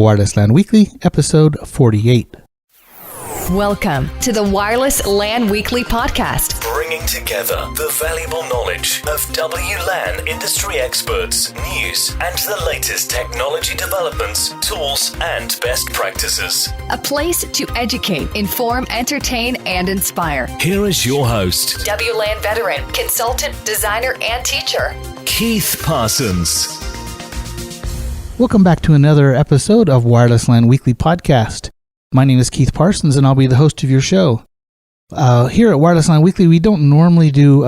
Wireless LAN Weekly, episode 48. Welcome to the Wireless LAN Weekly podcast, bringing together the valuable knowledge of WLAN industry experts, news, and the latest technology developments, tools, and best practices. a place to educate, inform, entertain, and inspire. Here is your host, WLAN veteran, consultant, designer, and teacher, Keith Parsons. Welcome back to another episode of Wireless LAN Weekly podcast. My name is Keith Parsons, and I'll be the host of your show. Here at Wireless LAN Weekly, we don't normally do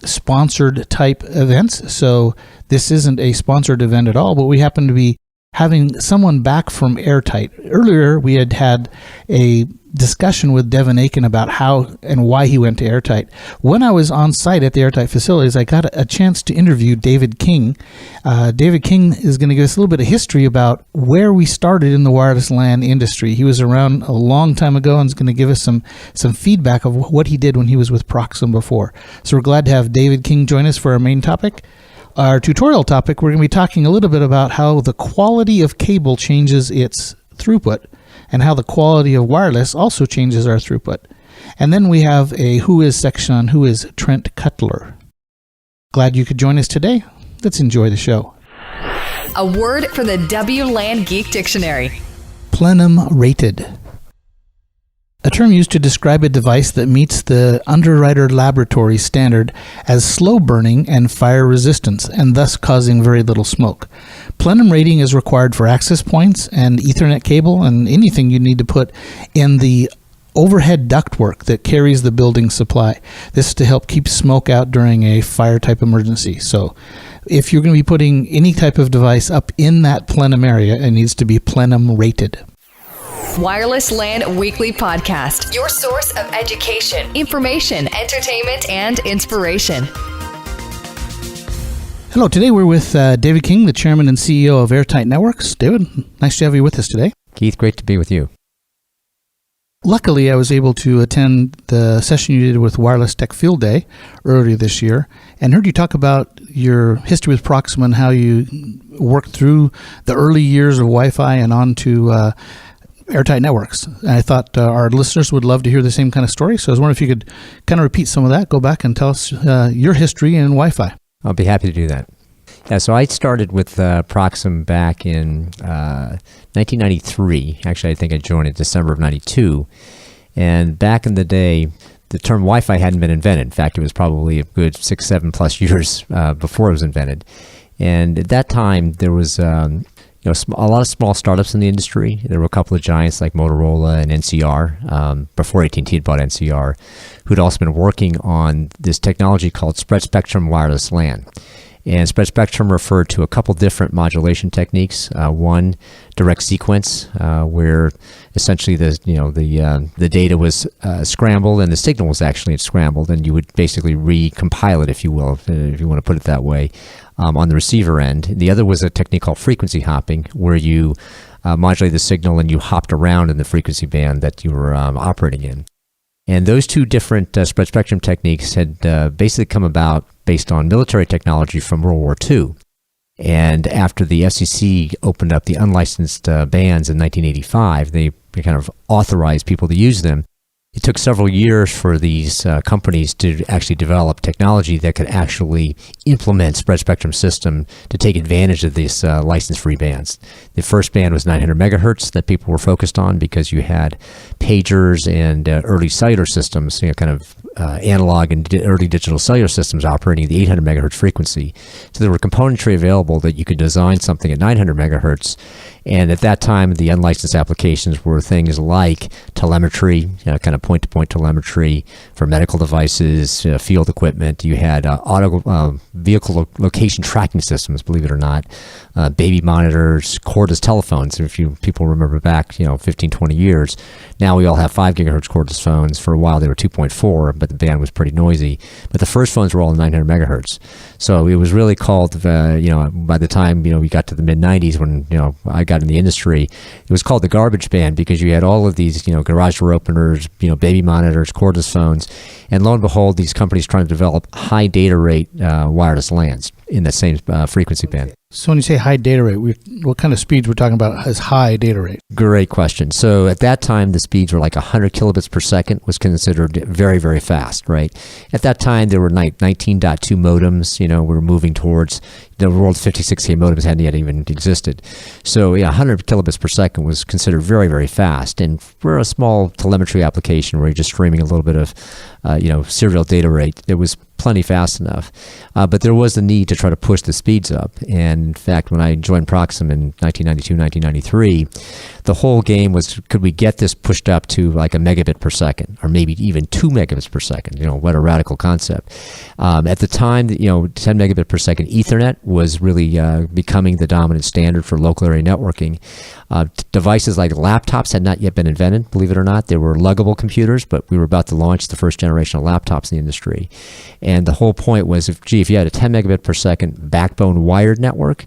sponsored type events, so this isn't a sponsored event at all, but we happen to be having someone back from Airtight. Earlier, we had a discussion with Devin Aiken about how and why he went to Airtight. When I was on site at the Airtight facilities, I got a chance to interview David King. David King is going to give us a little bit of history about where we started in the wireless LAN industry. He was around a long time ago and is going to give us some feedback of what he did when he was with Proxim before. So we're glad to have David King join us for our main topic. Our tutorial topic, we're going to be talking a little bit about how the quality of cable changes its throughput and how the quality of wireless also changes our throughput. And then we have a WhoIs section on WhoIs Trent Cutler. Glad you could join us today. Let's enjoy the show. a word for the WLAN Geek Dictionary. Plenum Rated. A term used to describe a device that meets the Underwriter Laboratory standard as slow burning and fire resistance, and thus causing very little smoke. Plenum rating is required for access points and Ethernet cable and anything you need to put in the overhead ductwork that carries the building supply. This is to help keep smoke out during a fire type emergency. So if you're going to be putting any type of device up in that plenum area, it needs to be plenum rated. Wireless LAN Weekly podcast, your source of education, information, entertainment, and inspiration. Hello, today we're with David King, the chairman and CEO of Airtight Networks. David, nice to have you with us today. Keith, great to be with you. Luckily, I was able to attend the session you did with Wireless Tech Field Day earlier this year and heard you talk about your history with Proxim and how you worked through the early years of Wi-Fi and on to Airtight Networks. And I thought our listeners would love to hear the same kind of story. So I was wondering if you could kind of repeat some of that, go back and tell us your history in Wi-Fi. I'll be happy to do that. Yeah, so I started with Proxim back in 1993. Actually, I think I joined in December of 92. And back in the day, the term Wi-Fi hadn't been invented. In fact, it was probably a good 6-7 plus years before it was invented. And at that time, there was a lot of small startups in the industry. There were a couple of giants like Motorola and NCR, before AT&T had bought NCR, who'd also been working on this technology called spread spectrum wireless LAN. And spread spectrum referred to a couple different modulation techniques. One, direct sequence, where essentially the data was scrambled and the signal was actually scrambled, and you would basically recompile it, if you will, if you want to put it that way, on the receiver end. The other was a technique called frequency hopping, where you modulate the signal and you hopped around in the frequency band that you were operating in. And those two different spread spectrum techniques had basically come about based on military technology from World War II. And after the FCC opened up the unlicensed bands in 1985, they kind of authorized people to use them. It took several years for these companies to actually develop technology that could actually implement spread spectrum system to take advantage of these license-free bands. The first band was 900 megahertz that people were focused on because you had pagers and early cellular systems, kind of analog and early digital cellular systems operating at the 800 megahertz frequency. So there were componentry available that you could design something at 900 megahertz. And at that time, the unlicensed applications were things like telemetry, kind of point-to-point telemetry for medical devices, field equipment. You had vehicle location tracking systems, believe it or not, baby monitors, cordless telephones. If people remember back, 15, 20 years, now we all have 5 gigahertz cordless phones. For a while, they were 2.4, but the band was pretty noisy. But the first phones were all 900 megahertz. So it was really called, by the time, we got to the mid-90s when, I got in the industry, it was called the garbage band because you had all of these, garage door openers, baby monitors, cordless phones, and lo and behold, these companies trying to develop high data rate wireless LANs. in the same frequency band. So when you say high data rate, what kind of speeds we're talking about as high data rate? Great question. So at that time, the speeds were like 100 kilobits per second was considered very, very fast, right? At that time, there were 19.2 modems, we were moving towards the world's 56K modems hadn't yet even existed. So 100 kilobits per second was considered very, very fast. And for a small telemetry application where you're just streaming a little bit of, serial data rate, it was plenty fast enough. But there was the need to try to push the speeds up. And in fact, when I joined Proxim in 1992, 1993, the whole game was, could we get this pushed up to like a megabit per second, or maybe even 2 megabits per second? What a radical concept. At the time, 10 megabit per second Ethernet was really becoming the dominant standard for local area networking. Devices like laptops had not yet been invented, believe it or not. They were luggable computers, but we were about to launch the first generation of laptops in the industry. And the whole point was, if you had a 10 megabit per second backbone wired network,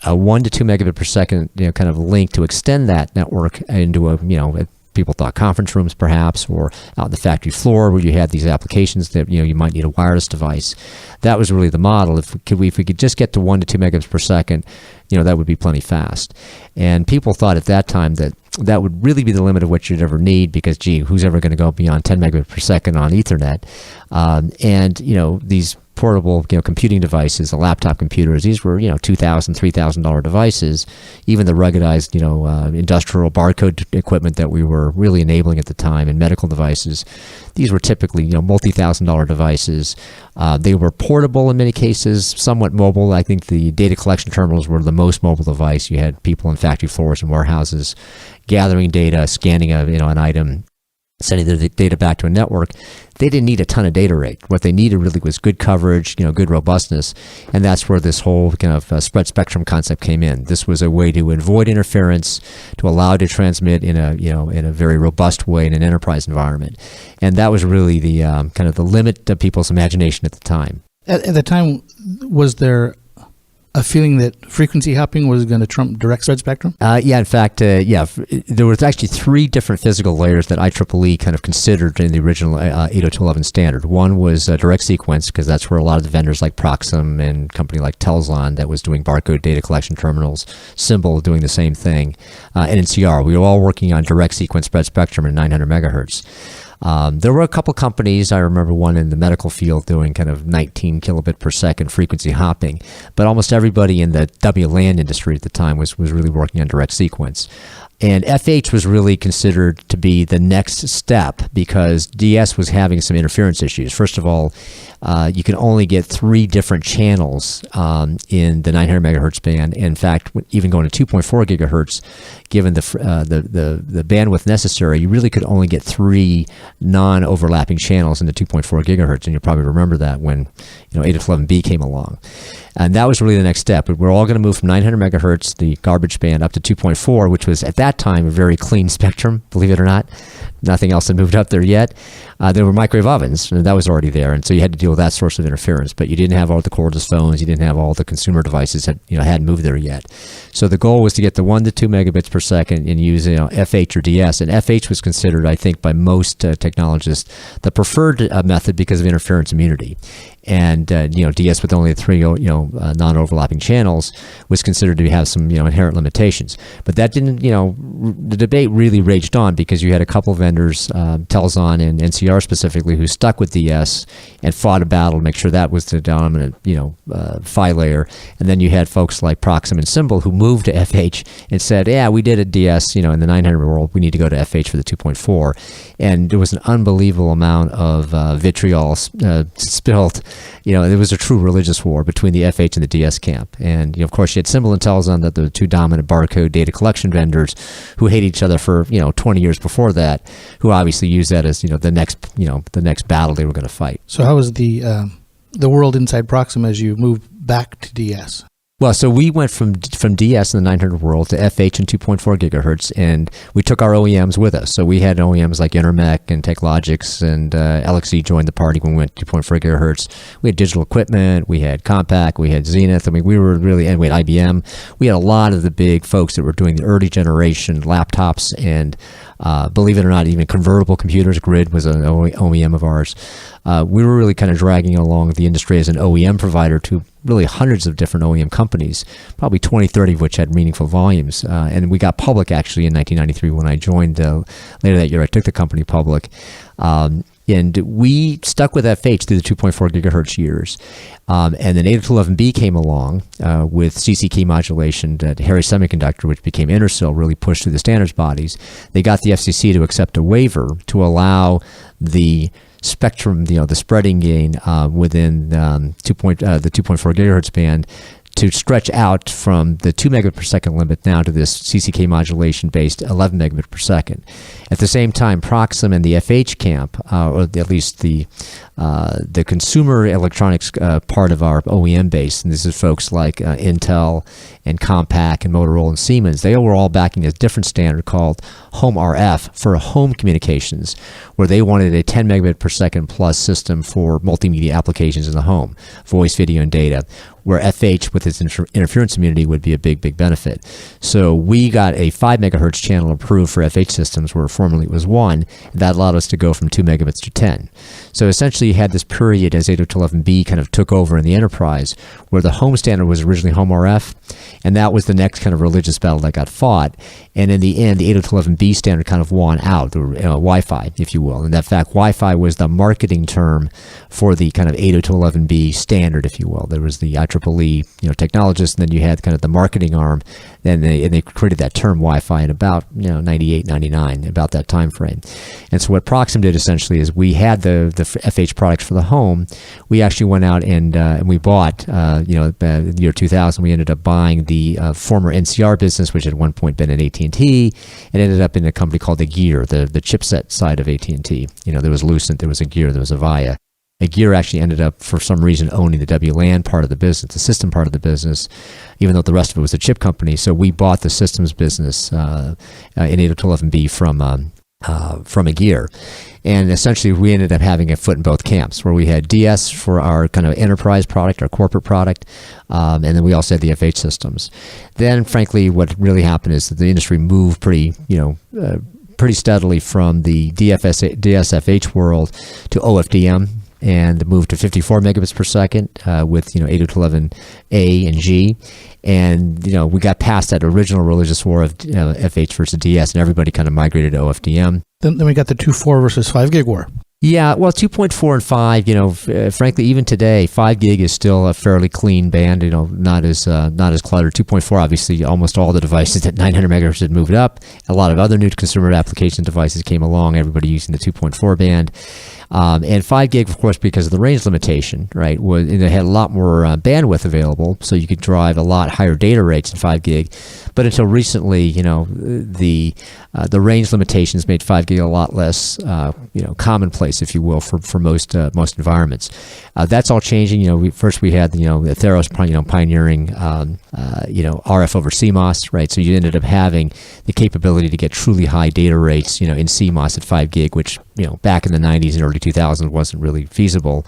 a 1 to 2 megabit per second kind of link to extend that network into people thought conference rooms perhaps, or out on the factory floor where you had these applications that you might need a wireless device. That was really the model. If we could just get to 1 to 2 megabits per second, that would be plenty fast. And people thought at that time that would really be the limit of what you'd ever need, because who's ever going to go beyond 10 megabits per second on Ethernet? These portable computing devices, the laptop computers, these were $2,000, $3,000 devices. Even the ruggedized industrial barcode equipment that we were really enabling at the time, and medical devices, these were typically multi-$1,000 devices. They were portable in many cases, somewhat mobile. I think the data collection terminals were the most mobile device. You had people on factory floors and warehouses gathering data, scanning an item, sending the data back to a network. They didn't need a ton of data rate. What they needed really was good coverage, good robustness, and that's where this whole kind of spread spectrum concept came in. This was a way to avoid interference, to allow it to transmit in a very robust way in an enterprise environment, and that was really the kind of the limit of people's imagination at the time. At the time, was there a feeling that frequency hopping was going to trump direct spread spectrum? In fact, there was actually 3 different physical layers that IEEE kind of considered in the original 802.11 standard. One was direct sequence, because that's where a lot of the vendors like Proxim and a company like Telzon that was doing barcode data collection terminals, Symbol doing the same thing, and NCR. We were all working on direct sequence spread spectrum at 900 megahertz. There were a couple companies, I remember one in the medical field doing kind of 19 kilobit per second frequency hopping, but almost everybody in the WLAN industry at the time was really working on direct sequence. And FH was really considered to be the next step because DS was having some interference issues. First of all, you can only get 3 different channels in the 900 megahertz band. In fact, even going to 2.4 gigahertz, given the bandwidth necessary, you really could only get 3 non-overlapping channels in the 2.4 gigahertz. And you probably remember that when 802.11b came along. And that was really the next step. We're all going to move from 900 megahertz, the garbage band, up to 2.4, which was at that time a very clean spectrum, believe it or not. Nothing else had moved up there yet. There were microwave ovens, and that was already there, and so you had to deal with that source of interference. But you didn't have all the cordless phones, you didn't have all the consumer devices that hadn't moved there yet. So the goal was to get the 1 to 2 megabits per second and use FH or DS. And FH was considered, I think, by most technologists, the preferred method because of interference immunity. And DS with only 3 non-overlapping channels was considered to have some inherent limitations. But that didn't the debate really raged on because you had a couple of vendors, Telzon and NCR specifically, who stuck with DS and fought a battle to make sure that was the dominant PHY layer. And then you had folks like Proxim and Symbol who moved to FH and said, yeah, we did a DS in the 900 world, we need to go to FH for the 2.4. And there was an unbelievable amount of vitriol spilled. There was a true religious war between the FH and the DS camp. And, of course, you had Symbol and Telzon, that the 2 dominant barcode data collection vendors who hated each other for, 20 years before that, who obviously used that as, the next battle they were going to fight. So how was the world inside Proxim as you moved back to DS? Well, so we went from DS in the 900 world to FH and 2.4 gigahertz, and we took our OEMs with us. So we had OEMs like Intermec and TechLogix, and LXE joined the party when we went to 2.4 gigahertz. We had digital equipment, we had Compaq, we had Zenith. I mean, we were really, and we had IBM. We had a lot of the big folks that were doing the early generation laptops and believe it or not, even convertible computers. Grid was an OEM of ours. we were really kind of dragging along the industry as an OEM provider to really hundreds of different OEM companies, probably 20, 30 of which had meaningful volumes. And we got public actually in 1993 when I joined. Later that year, I took the company public. And we stuck with FH through the 2.4 gigahertz years. And then 802.11b came along with CC key modulation at Harry Semiconductor, which became Intersil, really pushed through the standards bodies. They got the FCC to accept a waiver to allow the spectrum, the spreading gain within the 2.4 gigahertz band to stretch out from the 2 megabit per second limit now to this CCK modulation based 11 megabit per second. At the same time, Proxim and the FH camp, or at least the consumer electronics part of our OEM base, and this is folks like Intel and Compaq and Motorola and Siemens, they were all backing a different standard called Home RF for home communications, where they wanted a 10 megabit per second plus system for multimedia applications in the home, voice, video, and data, where FH with its interference immunity would be a big, big benefit. So we got a 5 megahertz channel approved for FH systems where formerly it was 1, and that allowed us to go from 2 megabits to 10. So essentially you had this period as 802.11b kind of took over in the enterprise, where the home standard was originally Home RF, and that was the next kind of religious battle that got fought. And in the end, the 802.11b standard kind of won out, Wi-Fi, if you will. And in fact, Wi-Fi was the marketing term for the kind of 802.11b standard, if you will. There was the IEEE, technologists, and then you had kind of the marketing arm, and they created that term Wi-Fi in about 98, 99, about that time frame. And so what Proxim did essentially is we had the FH products for the home. We actually went out and we bought, the year 2000, we ended up buying the former NCR business, which at one point been at AT&T, and ended up in a company called Agere, the chipset side of AT&T. There was Lucent, there was Agere, there was Avaya. Agere actually ended up, for some reason, owning the WLAN part of the business, the system part of the business, even though the rest of it was a chip company. So we bought the systems business in 802.11b from Agere. And essentially, we ended up having a foot in both camps, where we had DS for our kind of enterprise product, our corporate product, and then we also had the FH systems. Then, frankly, what really happened is that the industry moved pretty steadily from the DSFH world to OFDM, and moved to 54 megabits per second with 802.11a and G. And we got past that original religious war of FH versus DS, and everybody kind of migrated to OFDM. Then we got the 2.4 versus 5 gig war. Yeah, well, 2.4 and 5, frankly, even today, 5 gig is still a fairly clean band, not as cluttered. 2.4, obviously, almost all the devices at 900 megahertz had moved up. A lot of other new consumer application devices came along, everybody using the 2.4 band. And 5 gig, of course, because of the range limitation, right, it had a lot more bandwidth available, so you could drive a lot higher data rates in 5 gig. But until recently, the range limitations made 5 gig a lot less, commonplace, if you will, for most environments. That's all changing. We had the Theros pioneering RF over CMOS, right? So you ended up having the capability to get truly high data rates, in CMOS at 5 gig, which back in the 90s and early 2000s wasn't really feasible.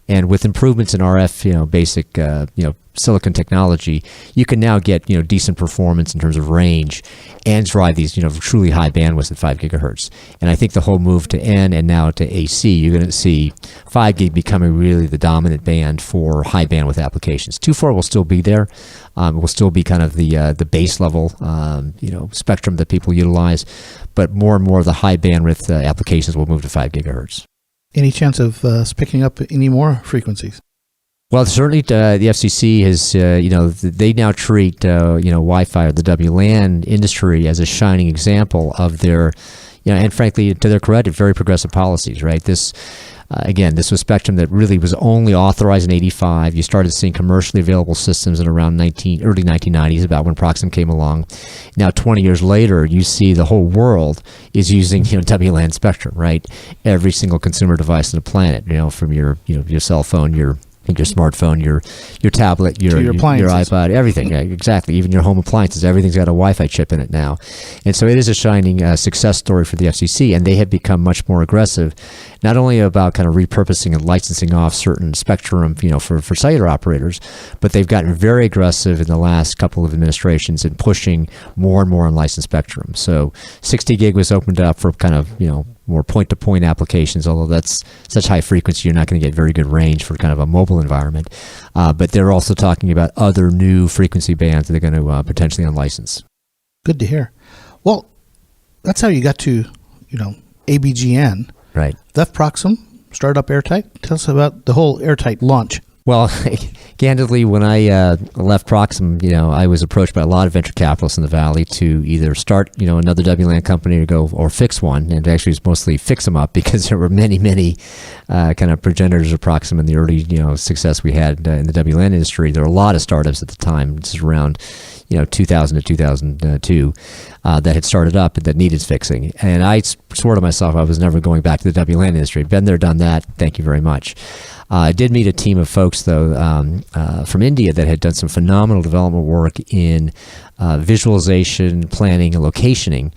And with improvements in RF, basic silicon technology, you can now get decent performance in terms of range and drive these truly high bandwidths at 5 gigahertz. And I think the whole move to N and now to AC, you're going to see 5 gig becoming really the dominant band for high bandwidth applications. 2.4 will still be there. It will still be kind of the base level spectrum that people utilize, but more and more of the high bandwidth applications will move to 5 gigahertz. Any chance of us picking up any more frequencies? Well, certainly the FCC has, they now treat, Wi-Fi or the WLAN industry as a shining example of their, and frankly, to their credit, very progressive policies, right? This was spectrum that really was only authorized in 85. You started seeing commercially available systems in around early 1990s, about when Proxim came along. Now, 20 years later, you see the whole world is using WLAN spectrum, right? Every single consumer device on the planet, from your cell phone, your smartphone, your tablet, your iPod, everything. Yeah, exactly. Even your home appliances, everything's got a Wi-Fi chip in it now. And so it is a shining success story for the FCC, and they have become much more aggressive. not only about kind of repurposing and licensing off certain spectrum, for cellular operators, but they've gotten very aggressive in the last couple of administrations in pushing more and more unlicensed spectrum. So 60 gig was opened up for kind of, more point-to-point applications, although that's such high frequency, you're not going to get very good range for kind of a mobile environment. But they're also talking about other new frequency bands that they're going to potentially unlicense. Good to hear. Well, that's how you got to, ABGN. Right. Left Proxim, started up Airtight. Tell us about the whole Airtight launch. Well, candidly, when I left Proxim, I was approached by a lot of venture capitalists in the Valley to either start, another WLAN company or fix one. And actually, it was mostly fix them up because there were many, many kind of progenitors of Proxim in the early, success we had in the WLAN industry. There were a lot of startups at the time. This is around, 2000 to 2002 that had started up and that needed fixing. And I swore to myself I was never going back to the WLAN industry. Been there, done that. Thank you very much. I did meet a team of folks, though, from India that had done some phenomenal development work in visualization, planning, and locationing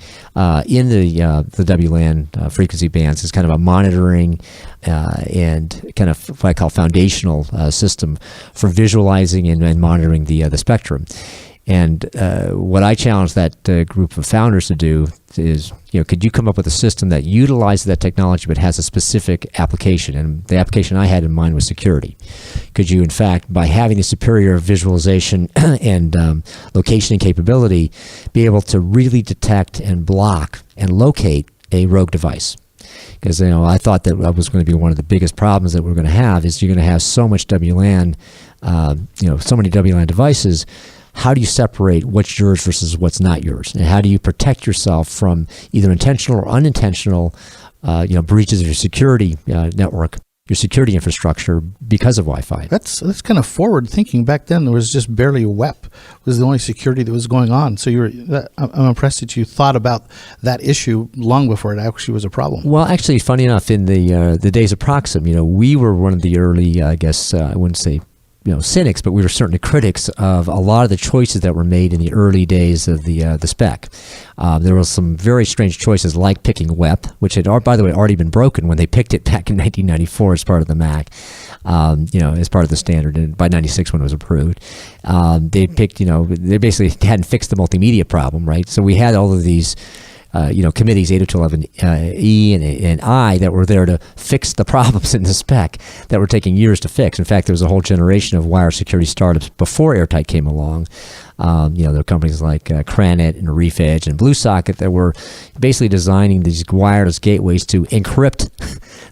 in the WLAN frequency bands as kind of a monitoring and kind of what I call foundational system for visualizing and monitoring the spectrum. And what I challenged that group of founders to do is, could you come up with a system that utilizes that technology but has a specific application? And the application I had in mind was security. Could you, in fact, by having the superior visualization and locationing capability, be able to really detect and block and locate a rogue device? Because I thought that was going to be one of the biggest problems that we're going to have is you're going to have so much WLAN, so many WLAN devices. How do you separate what's yours versus what's not yours? And how do you protect yourself from either intentional or unintentional, breaches of your security network, your security infrastructure because of Wi-Fi? That's kind of forward thinking. Back then, there was just barely WEP. It was the only security that was going on. So I'm impressed that you thought about that issue long before it actually was a problem. Well, actually, funny enough, in the days of Proxim, we were one of the early, I guess, I wouldn't say cynics, but we were certainly critics of a lot of the choices that were made in the early days of the spec. There was some very strange choices like picking WEP, which had, by the way, already been broken when they picked it back in 1994 as part of the Mac, as part of the standard, and by 96 when it was approved. They picked, they basically hadn't fixed the multimedia problem, right? So we had all of these committees 802.11e and I that were there to fix the problems in the spec that were taking years to fix. In fact, there was a whole generation of wire security startups before Airtight came along. There were companies like Cranet and ReefEdge and BlueSocket that were basically designing these wireless gateways to encrypt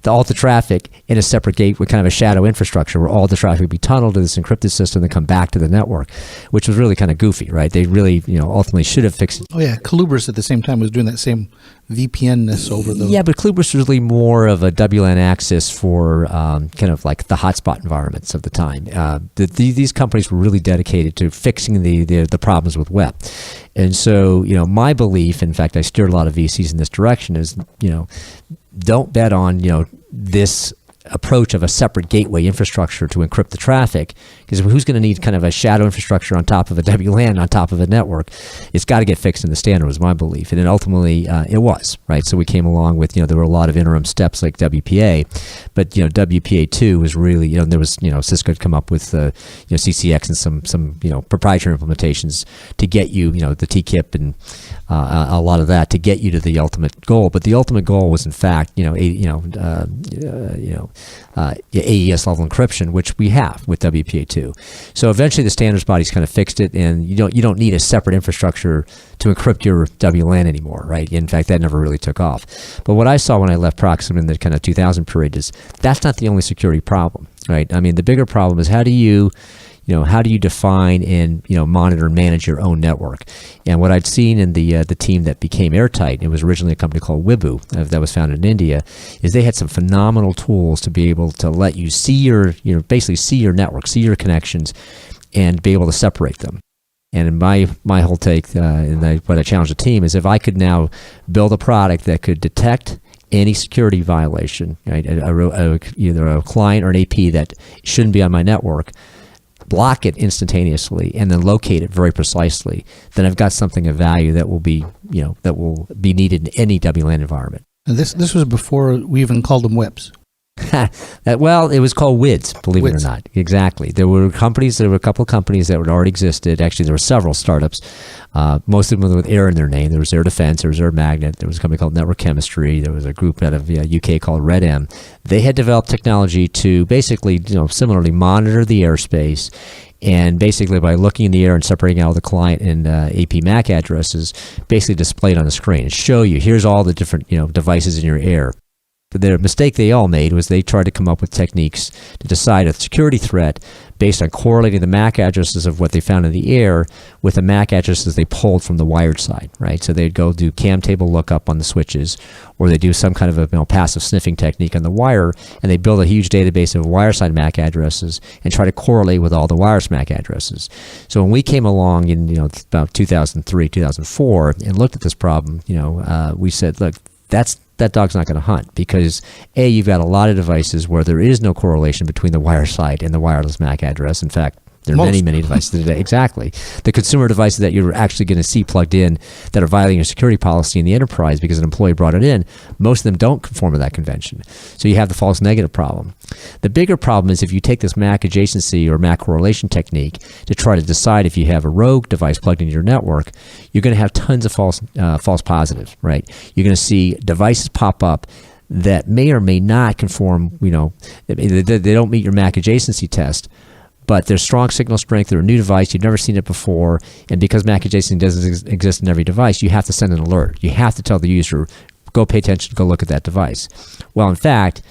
the all the traffic in a separate gate with kind of a shadow infrastructure where all the traffic would be tunneled to this encrypted system and come back to the network, which was really kind of goofy, right? They really, ultimately should have fixed it. Oh, yeah. Colubris at the same time was doing that same VPN-ness over the... Yeah, but Colubris was really more of a WLAN access for kind of like the hotspot environments of the time. These companies were really dedicated to fixing the problems with WEP. And so, my belief, in fact, I steered a lot of VCs in this direction, is, don't bet on, this approach of a separate gateway infrastructure to encrypt the traffic, because who's going to need kind of a shadow infrastructure on top of a WLAN on top of a network? It's got to get fixed in the standard, was my belief, and then ultimately it was, right? So we came along with, there were a lot of interim steps like WPA, but WPA2 was really, there was, Cisco had come up with CCX and some proprietary implementations to get you, the TKIP and a lot of that to get you to the ultimate goal. But the ultimate goal was in fact, AES level encryption, which we have with WPA2. So eventually the standards bodies kind of fixed it, and you don't need a separate infrastructure to encrypt your WLAN anymore, right? In fact, that never really took off. But what I saw when I left Proxim in the kind of 2000 period is that's not the only security problem, right? I mean, the bigger problem is how do you define and monitor and manage your own network? And what I'd seen in the team that became Airtight, it was originally a company called Wibu that was founded in India, is they had some phenomenal tools to be able to let you see basically see your network, see your connections, and be able to separate them. And in my whole take, what I challenged the team is if I could now build a product that could detect any security violation, right, either a client or an AP that shouldn't be on my network, block it instantaneously, and then locate it very precisely, then I've got something of value that will be, that will be needed in any WLAN environment. And this was before we even called them WIPs. Well, it was called WIDs, believe it WIDs. or not. Exactly. There were a couple of companies that already existed. Actually, there were several startups, most of them with air in their name. There was Air Defense, there was Air Magnet, there was a company called Network Chemistry, there was a group out of UK called RedM. They had developed technology to basically, similarly monitor the airspace, and basically by looking in the air and separating out the client and AP MAC addresses, basically display it on the screen and show you, here's all the different devices in your air. The mistake they all made was they tried to come up with techniques to decide a security threat based on correlating the MAC addresses of what they found in the air with the MAC addresses they pulled from the wired side, right? So they'd go do cam table lookup on the switches, or they do some kind of a passive sniffing technique on the wire, and they build a huge database of wire side MAC addresses and try to correlate with all the wireless MAC addresses. So when we came along in about 2003, 2004, and looked at this problem, we said, look, that dog's not going to hunt, because A, you've got a lot of devices where there is no correlation between the wire side and the wireless MAC address. In fact, there are many devices today. Exactly. The consumer devices that you're actually going to see plugged in that are violating a security policy in the enterprise because an employee brought it in, most of them don't conform to that convention. So you have the false negative problem. The bigger problem is if you take this MAC adjacency or MAC correlation technique to try to decide if you have a rogue device plugged into your network, you're going to have tons of false positives, right? You're going to see devices pop up that may or may not conform, they don't meet your MAC adjacency test, but there's strong signal strength. They're a new device. You've never seen it before. And because MAC adjacency doesn't exist in every device, you have to send an alert. You have to tell the user, go pay attention, go look at that device. Well, in fact,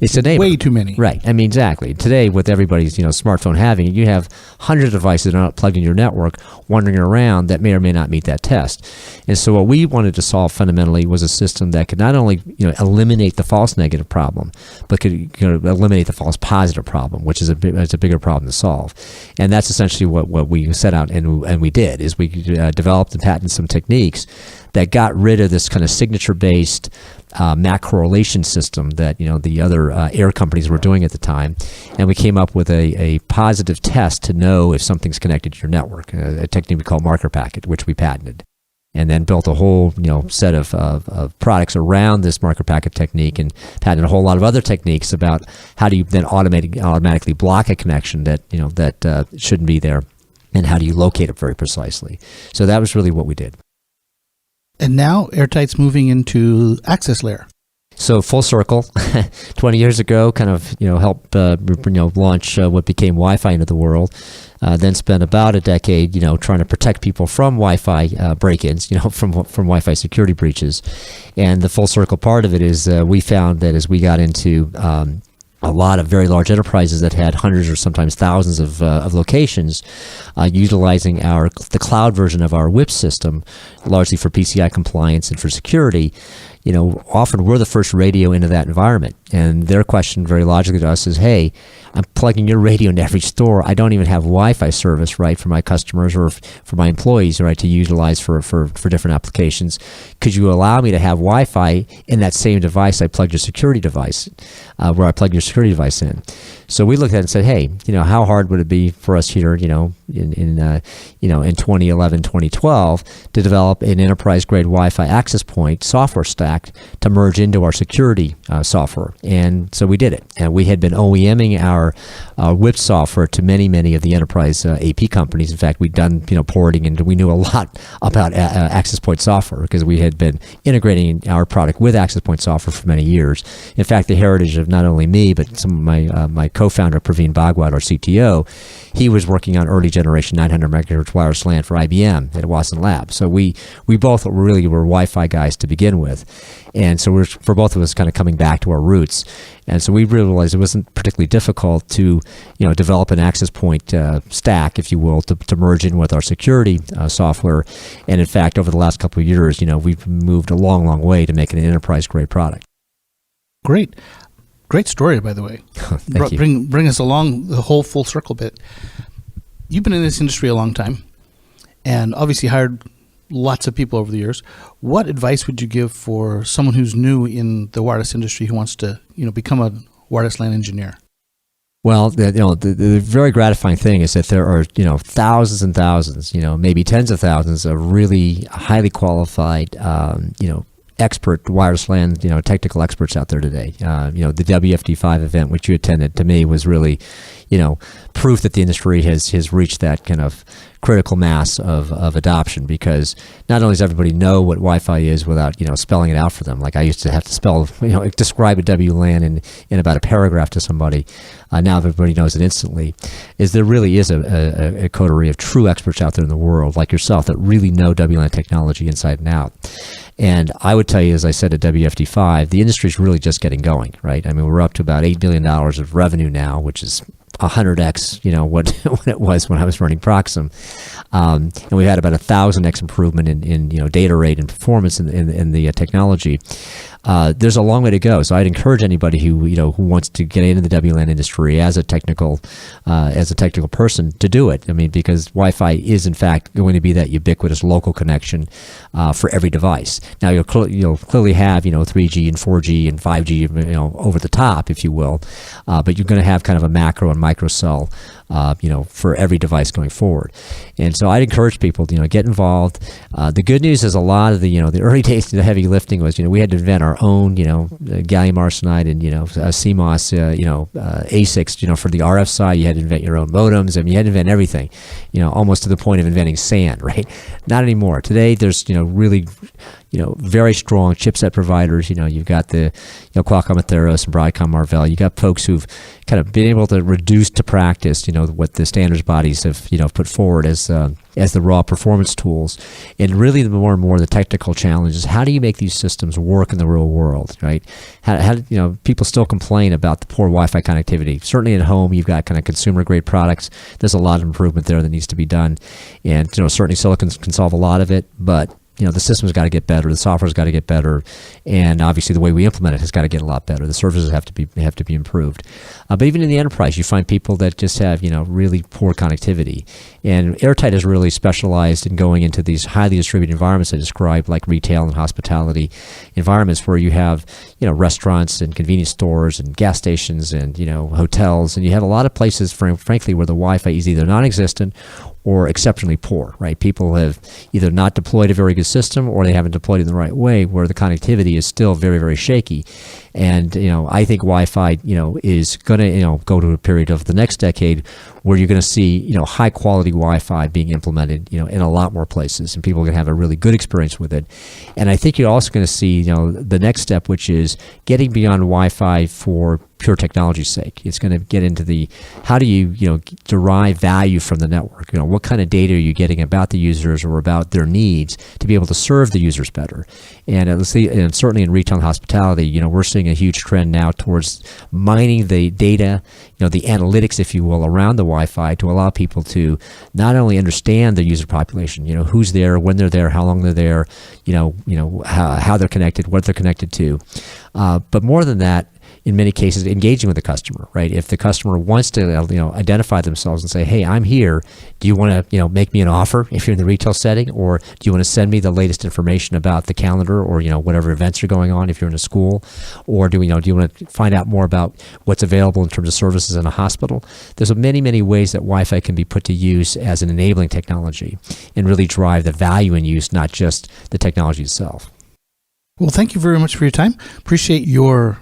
it's a neighbor. Way too many. Right. I mean, exactly. Today, with everybody's smartphone having it, you have hundreds of devices that are not plugged in your network wandering around that may or may not meet that test. And so what we wanted to solve fundamentally was a system that could not only eliminate the false negative problem, but could eliminate the false positive problem, which is a bigger problem to solve. And that's essentially what we set out and we did, is we developed and patented some techniques that got rid of this kind of signature-based MAC correlation system that the other air companies were doing at the time, and we came up with a positive test to know if something's connected to your network, a technique we call marker packet, which we patented, and then built a whole set of products around this marker packet technique, and patented a whole lot of other techniques about how do you then automatically block a connection that shouldn't be there, and how do you locate it very precisely. So that was really what we did. And now Airtight's moving into access layer. So full circle, 20 years ago, kind of helped launch what became Wi-Fi into the world. Then spent about a decade, trying to protect people from Wi-Fi break-ins, from Wi-Fi security breaches. And the full circle part of it is we found that as we got into a lot of very large enterprises that had hundreds or sometimes thousands of locations, utilizing the cloud version of our WIP system, largely for PCI compliance and for security, often we're the first radio into that environment. And their question very logically to us is, hey, I'm plugging your radio into every store. I don't even have Wi-Fi service, right, for my customers or for my employees, right, to utilize for different applications. Could you allow me to have Wi-Fi in that same device I plugged your security device, where I plug your security device in? So we looked at it and said, hey, how hard would it be for us here, in 2011, 2012, to develop an enterprise-grade Wi-Fi access point software stack to merge into our security software? And so we did it. And we had been OEMing our WIP software to many of the enterprise AP companies. In fact, we'd done porting, and we knew a lot about access point software because we had been integrating our product with access point software for many years. In fact, the heritage of not only me but some of my co-founder Praveen Bhagwat, our CTO, he was working on early generation 900 megahertz wireless LAN for IBM at Watson Labs. So we both really were Wi-Fi guys to begin with. And so we're, for both of us, kind of coming back to our roots. And so we realized it wasn't particularly difficult to, develop an access point stack, if you will, to merge in with our security software. And in fact, over the last couple of years, we've moved a long way to make it an enterprise-grade product. Great story, by the way. Thank you. Bring us along the whole full circle bit. You've been in this industry a long time, and obviously hired lots of people over the years. What advice would you give for someone who's new in the wireless industry who wants to, become a wireless LAN engineer? Well, the very gratifying thing is that there are, thousands and thousands, maybe tens of thousands of really highly qualified, expert wireless LAN, technical experts out there today. The WFD5 event, which you attended, to me was really, proof that the industry has reached that kind of critical mass of adoption, because not only does everybody know what Wi-Fi is without spelling it out for them, like I used to have to spell describe a WLAN in about a paragraph to somebody. Now everybody knows it instantly. There really is a coterie of true experts out there in the world like yourself that really know WLAN technology inside and out. And I would tell you, as I said at WFD5, the industry is really just getting going, right? I mean, we're up to about $8 billion of revenue now, which is 100x, what it was when I was running Proxim. And we had about 1,000x improvement in data rate and performance in the technology. There's a long way to go. So I'd encourage anybody who wants to get into the WLAN industry as a technical person to do it. I mean, because Wi-Fi is in fact going to be that ubiquitous local connection for every device. Now you'll clearly have 3G and 4G and 5G over the top, if you will, but you're going to have kind of a macro and micro cell for every device going forward. And so I'd encourage people to get involved. The good news is a lot of the early days of the heavy lifting was we had to invent our own gallium arsenide and CMOS ASICs for the RF side. You had to invent your own modems. I mean, you had to invent everything, almost to the point of inventing sand, right? Not anymore. Today there's really very strong chipset providers. You've got the Qualcomm Atheros and Broadcom Marvell. You got folks who've kind of been able to reduce to practice what the standards bodies have put forward as the raw performance tools. And really, the more and more the technical challenge is, how do you make these systems work in the real world, right? How people still complain about the poor Wi-Fi connectivity. Certainly at home, you've got kind of consumer grade products. There's a lot of improvement there that needs to be done, and certainly silicon can solve a lot of it, but the system's got to get better, the software's got to get better, and obviously the way we implement it has got to get a lot better. The services have to be improved. But even in the enterprise, you find people that just have really poor connectivity. And Airtight is really specialized in going into these highly distributed environments I described, like retail and hospitality environments, where you have restaurants and convenience stores and gas stations and hotels, and you have a lot of places, frankly, where the Wi-Fi is either non-existent or exceptionally poor, right? People have either not deployed a very good system, or they haven't deployed it in the right way, where the connectivity is still very, very shaky. And I think Wi-Fi is going to go to a period of the next decade where you're going to see high quality Wi-Fi being implemented in a lot more places, and people are going to have a really good experience with it. And I think you're also going to see the next step, which is getting beyond Wi-Fi for pure technology's sake. It's going to get into the how do you derive value from the network. What kind of data are you getting about the users or about their needs to be able to serve the users better? And certainly in retail and hospitality, we're seeing a huge trend now towards mining the data, the analytics, if you will, around the Wi-Fi to allow people to not only understand the user population, who's there, when they're there, how long they're there, how they're connected, what they're connected to, but more than that, in many cases, engaging with the customer, right? If the customer wants to, identify themselves and say, "Hey, I'm here. Do you want to, make me an offer if you're in the retail setting, or do you want to send me the latest information about the calendar or whatever events are going on if you're in a school, or do you want to find out more about what's available in terms of services in a hospital?" There's many ways that Wi-Fi can be put to use as an enabling technology and really drive the value in use, not just the technology itself. Well, thank you very much for your time. Appreciate your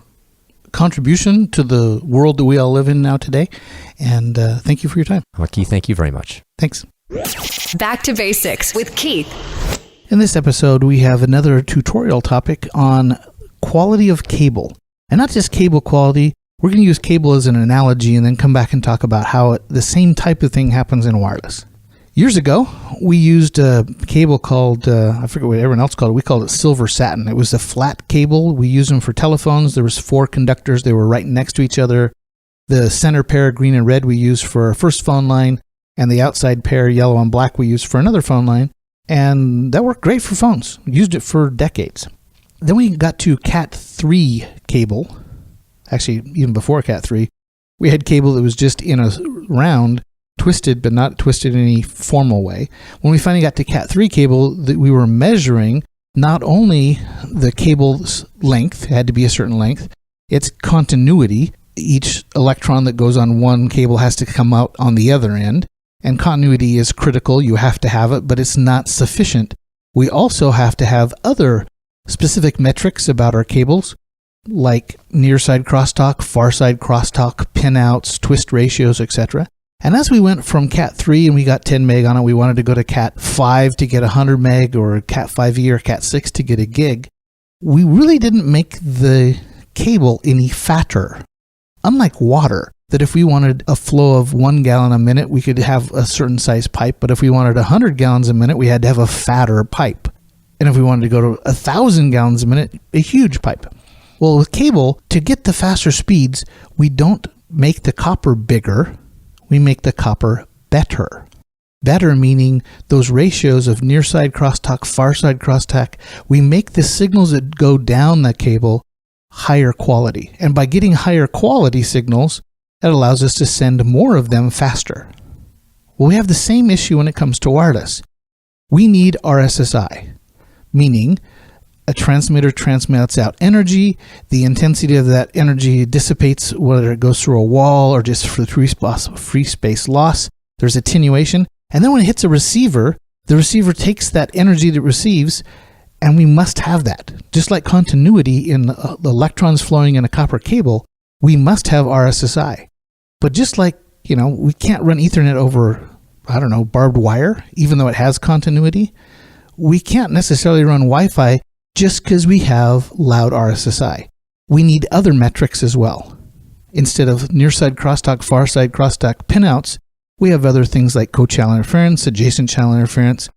contribution to the world that we all live in now today. And thank you for your time. Well, Keith, thank you very much. Thanks. Back to Basics with Keith. In this episode, we have another tutorial topic on quality of cable. And not just cable quality. We're going to use cable as an analogy and then come back and talk about how the same type of thing happens in wireless. Years ago, we used a cable called, I forget what everyone else called it, we called it silver satin. It was a flat cable. We used them for telephones. There was 4 conductors. They were right next to each other. The center pair, green and red, we used for our first phone line, and the outside pair, yellow and black, we used for another phone line. And that worked great for phones. We used it for decades. Then we got to Cat 3 cable. Actually, even before Cat 3, we had cable that was just in a round, twisted, but not twisted in any formal way. When we finally got to Cat 3 cable, we were measuring not only the cable's length, it had to be a certain length, its continuity. Each electron that goes on one cable has to come out on the other end, and continuity is critical. You have to have it, but it's not sufficient. We also have to have other specific metrics about our cables, like near side crosstalk, far side crosstalk, pinouts, twist ratios, etc. And as we went from Cat 3 and we got 10 meg on it, we wanted to go to Cat 5 to get 100 meg, or Cat 5e or Cat 6 to get a gig. We really didn't make the cable any fatter. Unlike water, that if we wanted a flow of 1 gallon a minute, we could have a certain size pipe, but if we wanted 100 gallons a minute, we had to have a fatter pipe. And if we wanted to go to 1,000 gallons a minute, a huge pipe. Well, with cable, to get the faster speeds, we don't make the copper bigger, we make the copper better. Better meaning those ratios of near side crosstalk, far side crosstalk, we make the signals that go down the cable higher quality. And by getting higher quality signals, that allows us to send more of them faster. Well, we have the same issue when it comes to wireless. We need RSSI, meaning a transmitter transmits out energy, the intensity of that energy dissipates whether it goes through a wall or just for free space loss. There's attenuation. And then when it hits a receiver, the receiver takes that energy that it receives, and we must have that. Just like continuity in the electrons flowing in a copper cable, we must have RSSI. But just like, we can't run Ethernet over, barbed wire, even though it has continuity, we can't necessarily run Wi-Fi just because we have loud RSSI. We need other metrics as well. Instead of near side crosstalk, far side crosstalk pinouts, we have other things like co-channel interference, adjacent channel interference,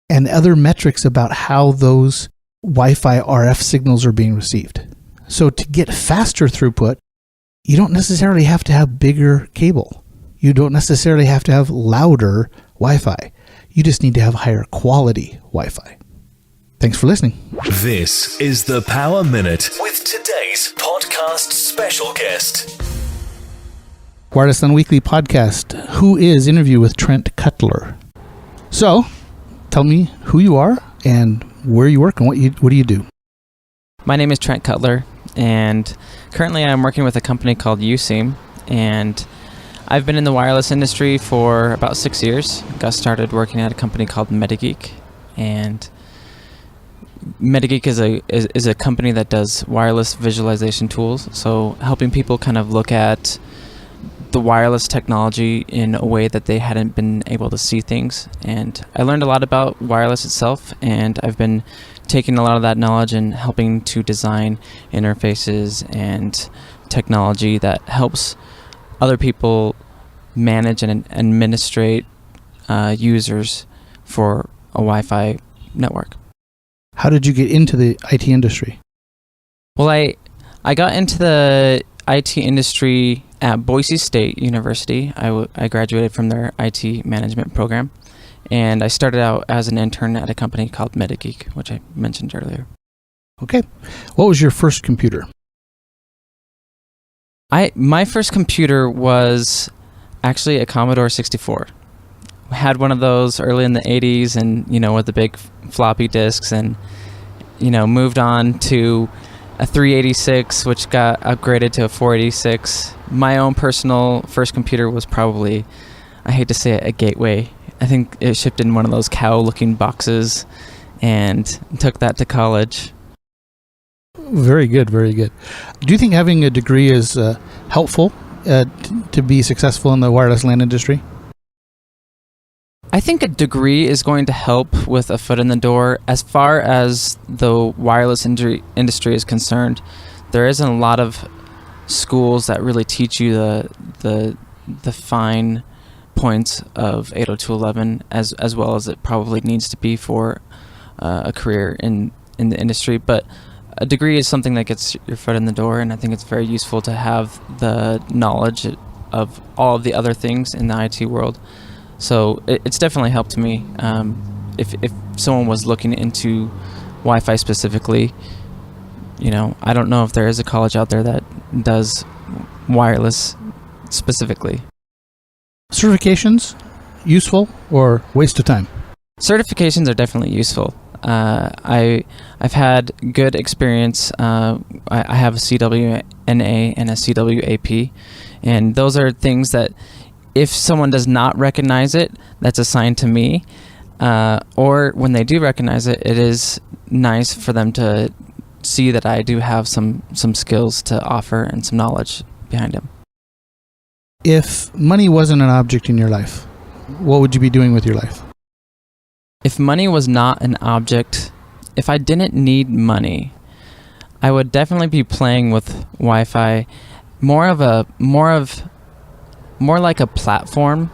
and other metrics about how those Wi-Fi RF signals are being received. So to get faster throughput, you don't necessarily have to have bigger cable. You don't necessarily have to have louder Wi-Fi. You just need to have higher quality Wi-Fi. Thanks for listening. This is the Power Minute with today's podcast special guest. Wireless LAN Weekly podcast, WhoIs interview with Trent Cutler. So, tell me who you are and where you work and what do you do? My name is Trent Cutler, and currently I'm working with a company called USeam, and I've been in the wireless industry for about 6 years. Got started working at a company called MetaGeek, and MetaGeek is a company that does wireless visualization tools, so helping people kind of look at the wireless technology in a way that they hadn't been able to see things. And I learned a lot about wireless itself, and I've been taking a lot of that knowledge and helping to design interfaces and technology that helps other people manage and administrate users for a Wi-Fi network. How did you get into the IT industry? Well, I got into the IT industry at Boise State University. I graduated from their IT management program, and I started out as an intern at a company called MetaGeek, which I mentioned earlier. Okay. What was your first computer? My first computer was actually a Commodore 64. I had one of those early in the 80s, and with the big floppy disks, and moved on to a 386, which got upgraded to a 486. My own personal first computer was probably, I hate to say it, a Gateway. I think it shipped in one of those cow-looking boxes, and took that to college. Very good, very good. Do you think having a degree is helpful to be successful in the wireless LAN industry? I think a degree is going to help with a foot in the door. As far as the wireless industry is concerned, there isn't a lot of schools that really teach you the fine points of 802.11 as well as it probably needs to be for a career in the industry. But a degree is something that gets your foot in the door, and I think it's very useful to have the knowledge of all of the other things in the IT world. So it's definitely helped me. If someone was looking into Wi-Fi specifically, I don't know if there is a college out there that does wireless specifically. Certifications, useful or waste of time? Certifications are definitely useful. I've had good experience. I have a CWNA and a CWAP, and those are things that if someone does not recognize it, that's a sign to me. Or when they do recognize it, it is nice for them to see that I do have some skills to offer and some knowledge behind them. If money wasn't an object in your life, what would you be doing with your life? If money was not an object, if I didn't need money, I would definitely be playing with Wi-Fi, more like a platform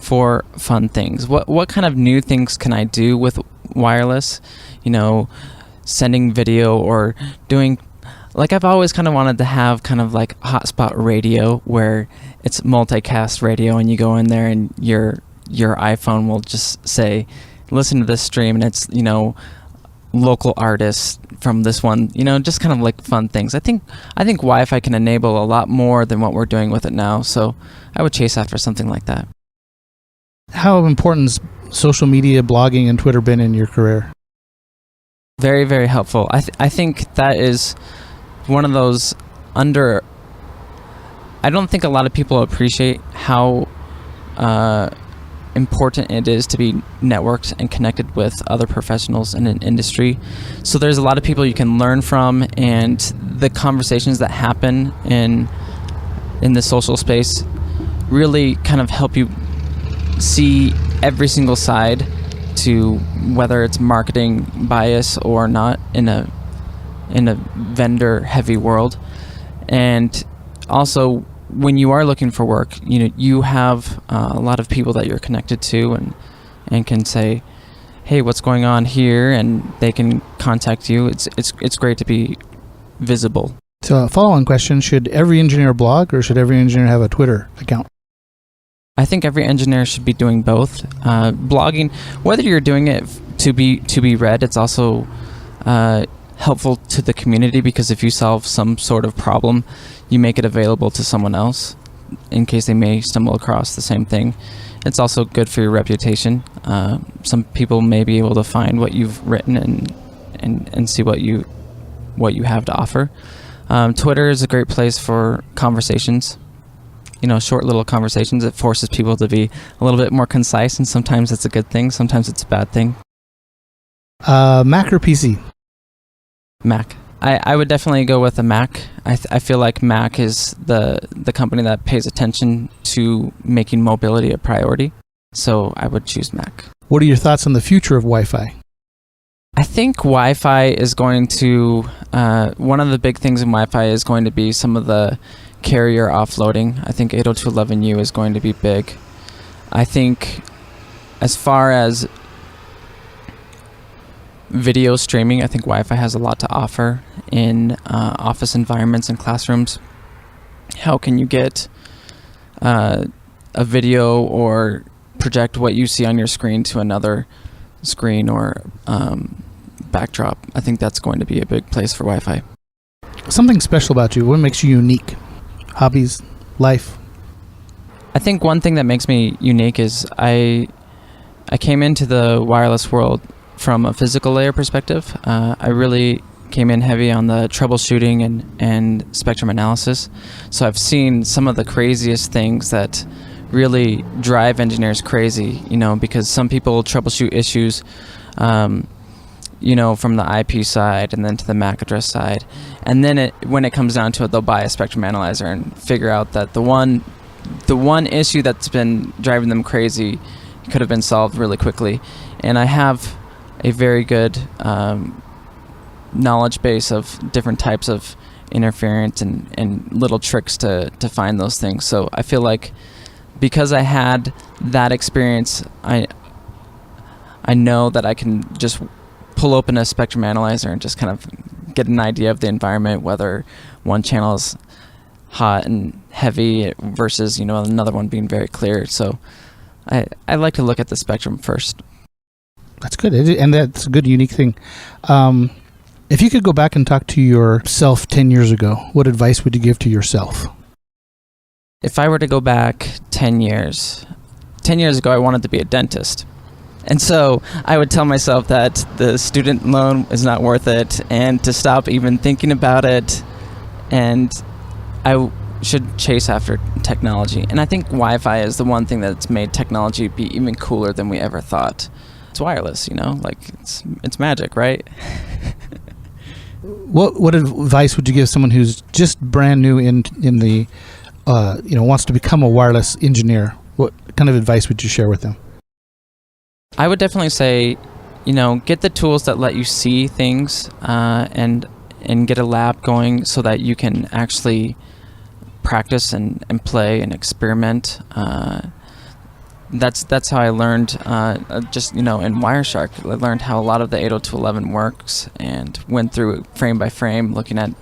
for fun things. What kind of new things can I do with wireless? Sending video or doing, like, I've always kind of wanted to have kind of like hotspot radio where it's multicast radio, and you go in there and your iPhone will just say, listen to this stream, and it's, local artists from this one, just kind of like fun things. I think Wi-Fi can enable a lot more than what we're doing with it now, so I would chase after something like that. How important has social media, blogging, and Twitter been in your career? Very, very helpful. I think that is one of those I don't think a lot of people appreciate how important it is to be networked and connected with other professionals in an industry. So there's a lot of people you can learn from, and the conversations that happen in the social space really kind of help you see every single side to whether it's marketing bias or not in a vendor heavy world. And also, when you are looking for work, you have a lot of people that you're connected to and can say, hey, what's going on here? And they can contact you. It's great to be visible. So a follow-on question, should every engineer blog or should every engineer have a Twitter account? I think every engineer should be doing both. Blogging, whether you're doing it to be read, it's also helpful to the community, because if you solve some sort of problem, you make it available to someone else in case they may stumble across the same thing. It's also good for your reputation. Some people may be able to find what you've written and see what you have to offer. Twitter is a great place for conversations. Short little conversations. It forces people to be a little bit more concise, and sometimes it's a good thing, sometimes it's a bad thing. Mac or PC? Mac. I would definitely go with a Mac. I feel like Mac is the company that pays attention to making mobility a priority, so I would choose Mac. What are your thoughts on the future of Wi-Fi? I think Wi-Fi is going to, one of the big things in Wi-Fi is going to be some of the carrier offloading. I think 802.11u is going to be big. I think as far as video streaming, I think Wi-Fi has a lot to offer in office environments and classrooms. How can you get a video or project what you see on your screen to another screen or backdrop? I think that's going to be a big place for Wi-Fi. Something special about you. What makes you unique? Hobbies, life? I think one thing that makes me unique is I came into the wireless world from a physical layer perspective. I really came in heavy on the troubleshooting and spectrum analysis. So I've seen some of the craziest things that really drive engineers crazy, because some people troubleshoot issues, from the IP side and then to the MAC address side. And then when it comes down to it, they'll buy a spectrum analyzer and figure out that the one issue that's been driving them crazy could have been solved really quickly. And I have a very good knowledge base of different types of interference and little tricks to find those things. So I feel like because I had that experience, I know that I can just pull open a spectrum analyzer and just kind of get an idea of the environment, whether one channel is hot and heavy versus another one being very clear. So I like to look at the spectrum first. That's good, and that's a good, unique thing. If you could go back and talk to yourself 10 years ago, what advice would you give to yourself? If I were to go back 10 years ago, I wanted to be a dentist. And so I would tell myself that the student loan is not worth it and to stop even thinking about it, and I should chase after technology. And I think Wi-Fi is the one thing that's made technology be even cooler than we ever thought. it's wireless, like it's magic, right? What advice would you give someone who's just brand new in the wants to become a wireless engineer? What kind of advice would you share with them? I would definitely say, get the tools that let you see things, and get a lab going so that you can actually practice and play and experiment. That's how I learned, just in Wireshark. I learned how a lot of the 802.11 works and went through it frame by frame, looking at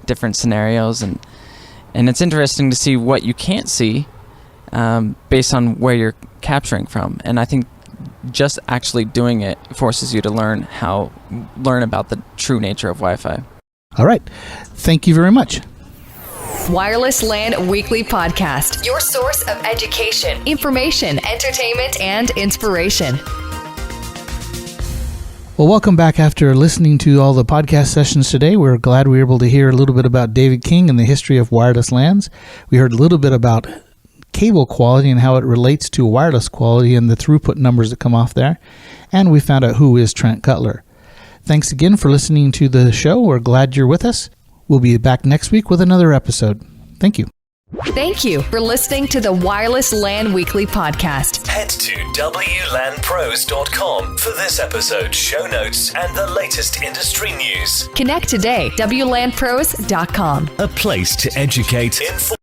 different scenarios, and it's interesting to see what you can't see based on where you're capturing from. And I think just actually doing it forces you to learn about the true nature of Wi-Fi. All right. Thank you very much. Wireless LAN Weekly Podcast, your source of education, information, entertainment, and inspiration. Well, welcome back after listening to all the podcast sessions today. We're glad we were able to hear a little bit about David King and the history of wireless LANs. We heard a little bit about cable quality and how it relates to wireless quality and the throughput numbers that come off there. And we found out who is Trent Cutler. Thanks again for listening to the show. We're glad you're with us. We'll be back next week with another episode. Thank you. Thank you for listening to the Wireless LAN Weekly Podcast. Head to WLANpros.com for this episode's show notes and the latest industry news. Connect today, WLANpros.com. A place to educate, inform,